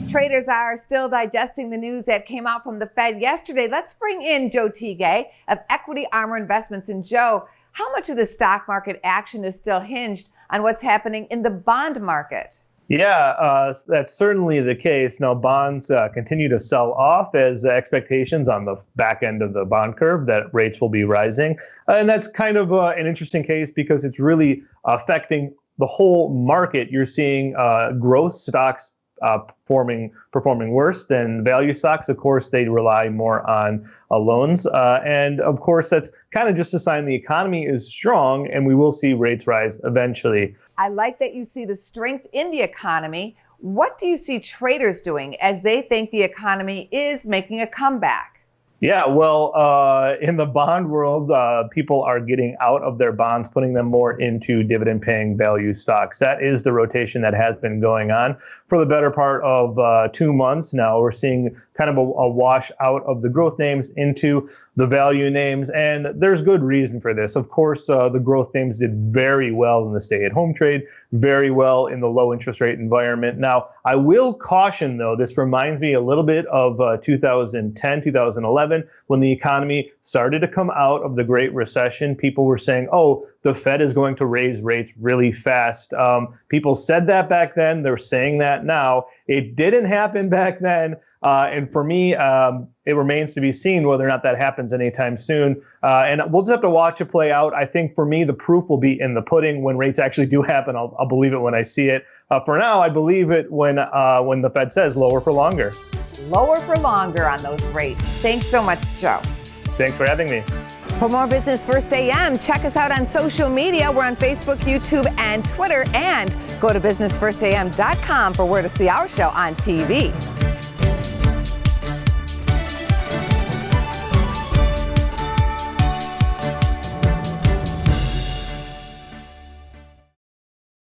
Traders are still digesting the news that came out from the Fed yesterday. Let's bring in Joe Tegay of Equity Armor Investments. And Joe, how much of the stock market action is still hinged on what's happening in the bond market? Yeah, that's certainly the case. Now, bonds continue to sell off as expectations on the back end of the bond curve that rates will be rising. And that's kind of an interesting case because it's really affecting the whole market. You're seeing growth stocks performing worse than value stocks. Of course, they rely more on loans. And of course, that's kind of just a sign the economy is strong and we will see rates rise eventually. I like that you see the strength in the economy. What do you see traders doing as they think the economy is making a comeback? Yeah, well, in the bond world, people are getting out of their bonds, putting them more into dividend-paying value stocks. That is the rotation that has been going on for the better part of 2 months now. We're seeing kind of a wash out of the growth names into the value names, and there's good reason for this. Of course, the growth names did very well in the stay-at-home trade, very well in the low interest rate environment. Now, I will caution, though, this reminds me a little bit of 2010, 2011, when the economy started to come out of the Great Recession. People were saying, oh, the Fed is going to raise rates really fast. People said that back then. They're saying that now. It didn't happen back then. And for me, it remains to be seen whether or not that happens anytime soon. And we'll just have to watch it play out. I think for me, the proof will be in the pudding. When rates actually do happen, I'll believe it when I see it. For now, I believe it when the Fed says lower for longer. Lower for longer on those rates. Thanks so much, Joe. Thanks for having me. For more Business First AM, check us out on social media. We're on Facebook, YouTube, and Twitter. And go to businessfirstam.com for where to see our show on TV.